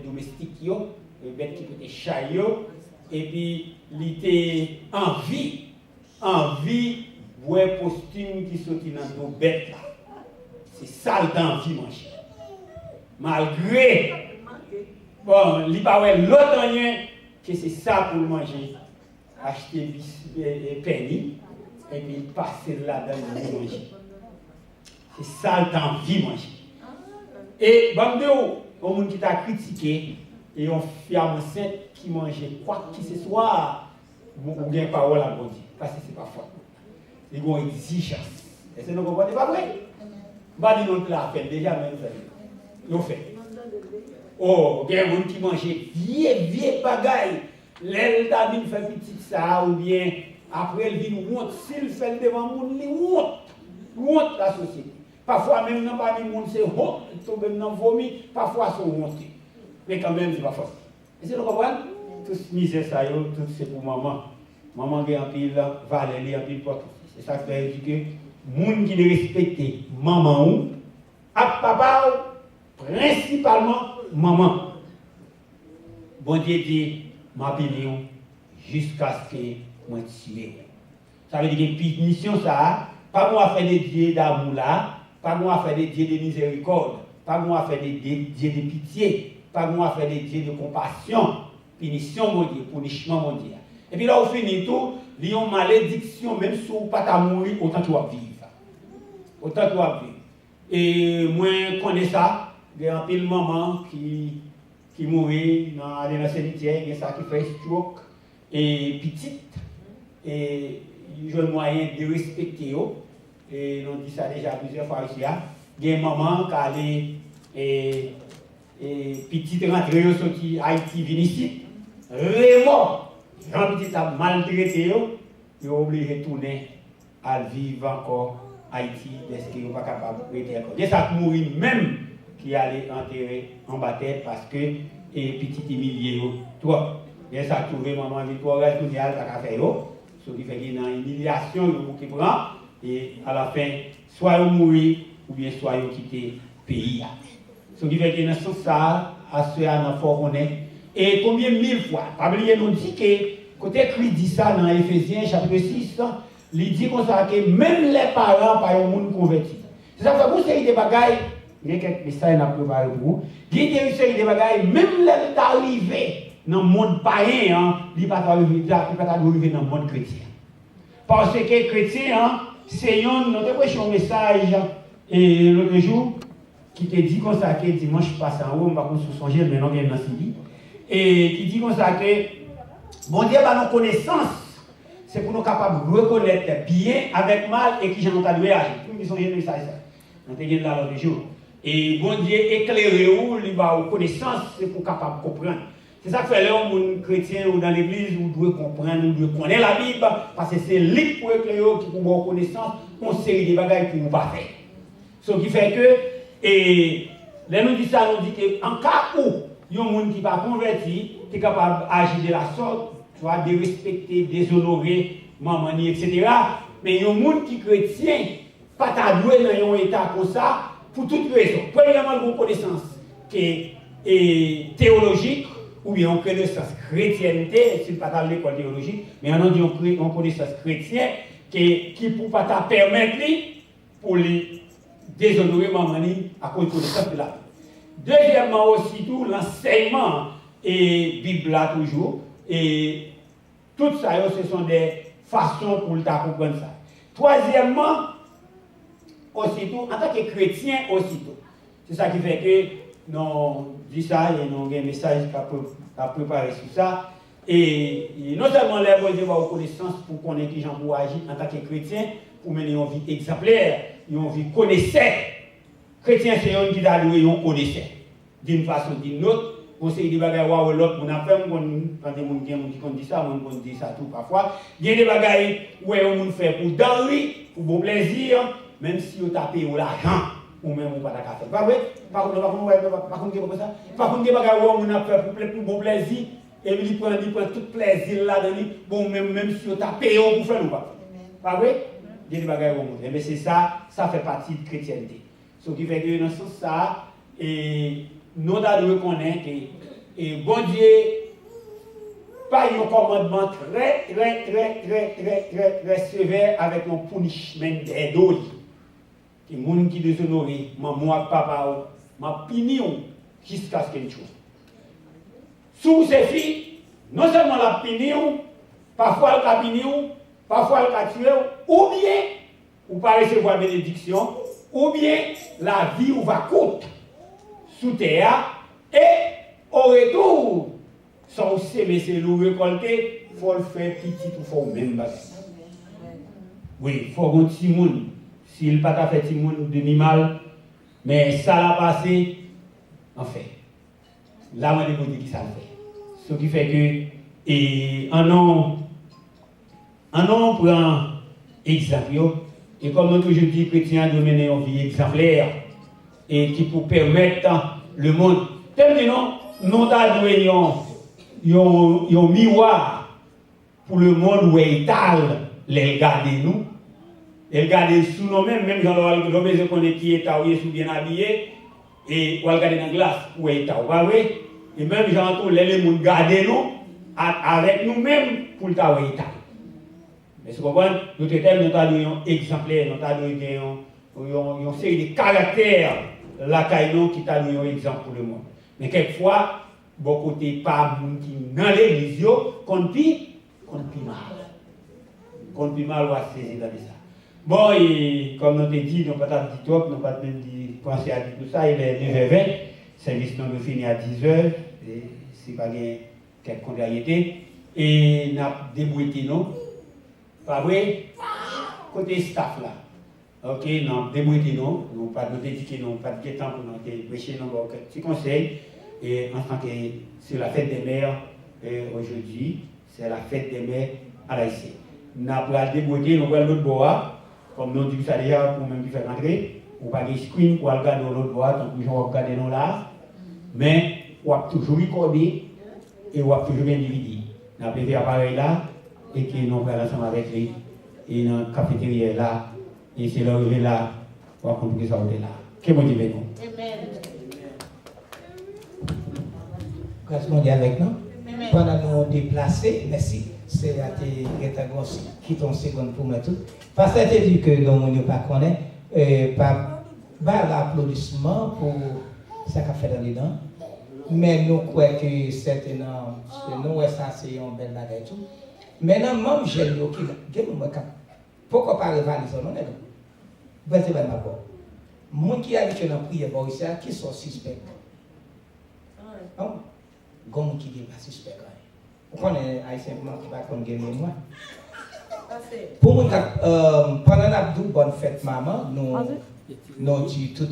domestiques, les bêtes qui étaient chats, et puis il était en vie, voir costume qui sortit dans nos bêtes là. C'est ça le temps de manger. Malgré, bon, il n'y a pas l'autre rien que c'est ça pour manger. Acheter des pennies et puis passer là-dedans pour manger. C'est ça le temps de manger. Et bande au monde qui t'a critiqué et on fait enceinte qui mangeait quoi que ce soit, ou bien parole à bon Dieu. Parce que c'est pas fort. Ils ont une exigence. Est-ce que nous comprenez pas vrai? Bah, dis nous la fait déjà, mais nous fait. Oh, il y a des gens qui mangeaient vieux bagaille. L'elle t'a dit faire petit ça, ou bien après elle dit nous honte. S'il fait le devant le monde, il honte la société. Parfois, même dans pas le monde, c'est honte, il tombe dans le vomi, parfois c'est honte. Mais quand même, c'est pas fort. Est-ce que vous comprenez? Tout ce misère, ça, tout c'est pour maman. Maman qui a un pile, Valérie a un pile porte. C'est ça que veut dire que les gens qui respectent maman ou, à papa, principalement maman. Bon Dieu dit, m'a pile jusqu'à ce que moi tue. Ça veut dire que mission ça, pas moi faire des dieux d'amour là, pas moi faire des dieux de miséricorde, pas moi faire des dieux de pitié, pas moi faire des dieux de compassion, punition mon Dieu, punissement mon Dieu. Et puis là, on finit tout, il y a une malédiction, même si on ne peut pas mourir, autant que tu vas vivre. Autant que tu vas vivre. Et moi, je connais ça, il y a un pile maman qui mourit dans le cimetière, il y a ça qui fait stroke, et petite, et il y a un moyen de respecter eux. Et on dit ça déjà plusieurs fois ici. Il y a une maman qui allait et petite rentrée sorti Haïti vient ici. Vraiment, Jean Petit a maltraité, il est obligé de tourner à vivre encore Haïti parce qu'il n'est pas capable de rester encore. Il y a ça qui mourit même qui allait enterrer en bataille parce que petit humilié toi. Il y a ça qui trouve maman Victoire elle tourner à la faire ce qui fait qu'il y a une humiliation qui prend et à la fin soit vous mourir ou bien soit vous quitter le pays. Ce qui fait qu'il y a ça à ce à fort honnête. Et combien mille fois, pas oublier nous dit que côté écrit dit ça dans Éphésiens chapitre 6, il dit comme ça que même les parents par un monde converti. C'est ça que vous savez des bagailles, il y a quelques messages à préparer pour vous. Il y a une série de bagailles, même les arrivés dans le monde païen, il ne peut pas arriver dans le monde chrétien. Parce que chrétien, c'est un message et l'autre jour qui te dit comme ça que dimanche passe en haut, on va se songer, mais non, bien dans Sylvie. Et qui dit comme ça que bon Dieu va nos connaissances, c'est pour nous capables de reconnaître bien avec mal et qui j'en ai entendu agir. Tout le monde dit ça, ça. On te dit là l'autre jour. Et bon Dieu éclairé où il va aux connaissances, c'est pour capable de comprendre. C'est ça que fait l'homme ou chrétien ou dans l'église, vous devez comprendre, vous devez connaître la Bible, parce que c'est lui pour éclairer qui pour avoir connaissance, on série de bagages pour vous pas faire. Ce qui fait que, et là nous dit ça, nous dit qu'en cas où il y a un monde qui n'est pas converti, qui est capable d'agir de la sorte, tu vois, de respecter, déshonorer, maman, etc. Mais il y a un monde qui est chrétien, pas t'adoué dans un état comme ça, pour toutes raisons. Premièrement, une connaissance qui est théologique, ou bien une connaissance chrétienté, si pas dans l'école théologique, mais on dit une connaissance chrétienne qui ne peut pas te permettre pour les déshonorer maman à cause de connaissance de la Bible. Deuxièmement aussi, tout l'enseignement et Bible là toujours, et tout ça, ce sont des façons pour comprendre ça. Troisièmement, aussitôt, en tant que chrétien, aussitôt. C'est ça qui fait que nous dit ça et nous avons un message qui a préparé sur ça. Et non seulement les gens vont avoir connaissance pour connaître qui gens pour agir en tant que chrétien, pour mener une vie exemplaire, une vie connaissante. Chrétien, c'est un qui a loué, on connaissait. D'une façon ou d'une autre, on sait des bagages ou l'autre, on a fait, quand des gens qui disent ça, on dit ça tout parfois. Il y a des bagages où on fait pour danser, pour bon plaisir, même si on tape l'argent, ou même on ne va pas faire. Pas vrai? Par contre, ça. Par contre, des bagages où on a fait pour bon plaisir, et il prend tout plaisir là-dedans, bon, même si on tape pour faire ou pas. Pas vrai? Il y a des bagages où on fait. Mais c'est ça, ça fait partie de la chrétienté. Ce qui fait que dans ce sens, ça, et nous devons reconnaître que Et bon Dieu, pas un commandement très sévère avec un punishment d'aide. Les gens qui déshonorent, maman, papa, m'a puni jusqu'à ce qu'elle chose. Sous ces filles, non seulement la puni, parfois elle a puni, parfois elle a tué, ou bien, ou pas recevoir bénédiction, ou bien la vie ou va coûte sous terre, et au retour, sans semer ses loups récoltés, il faut le faire petit ou il faut même bagage. Oui, il faut un petit monde. S'il n'a pas fait petit monde demi-mal, mais ça l'a passé, en fait. Là, on est dit qui ça fait. Ce qui fait que, et un an prend exemple, et comme nous toujours dit, chrétiens doivent mener une vie exemplaire, et qui pour permettre le monde. Terminons, nous avons un miroir pour le monde où il étale les garder nous. Et regarder sous nous-mêmes, même quand on a qu'on est qui est taillé, sous bien habillé, et on regarde dans la glace où est taillé. Et même quand les gens garder nous, avec nous-mêmes pour le taillé. Mais c'est pourquoi nous avons exemplaire, nous avons une série de caractères là qui t'a donné un exemple pour le monde. Mais quelquefois, beaucoup de pas qui dans l'église, qu'on pis mal. Qu'on pis mal, on va saisir la vie. Bon, et comme nous avons dit, nous n'avons pas dit trop, nous n'avons pas même dit, penser à dire tout ça, il est 9h20, le service nous finit à 10h, c'est pas quelque contrariété, et nous avons débrouillé nous, pas vrai, côté staff là. Ok, nous avons débrouillé nous n'avons pas dédié nous, pas de temps pour nous prêcher nos petits conseils, et en tant que c'est la fête des mères aujourd'hui, c'est la fête des mères à l'Haïtien. Nous avons débrouillé, nous avons l'autre bois. Comme nous disons ça déjà, pour même faire rentrer, ou pas de screen pour regarder l'autre boîte, donc nous regarder nous là, mais on va toujours recorder et on va toujours individuer. Nous avons fait l'appareil là, et que nous allons ensemble avec lui, et dans la cafétéria là, et c'est l'arrivée là, on va comprendre ça là. Que bon Dieu bénisse nous. Amen. Grâce mondiale avec nous. Pendant nous déplacer, merci. C'est à tes qui t'ont seconde pour moi tout. Parce que tu dit que nous ne pas connaît, pas l'applaudissement pour ça qu'a fait dans les dents. Mais nous croyons que c'est nous, ça c'est un bel bagage tout. Maintenant, même j'ai le qui pourquoi pas rivaliser non non. Vous êtes bien d'accord. Moi qui habitué dans prier pour ici, qui sont suspects. Non, comme qui n'est pas suspect. Vous connaissez simplement qui va qu'on gagne moi. Pour moi, pendant la bonne fête maman, nous dit tout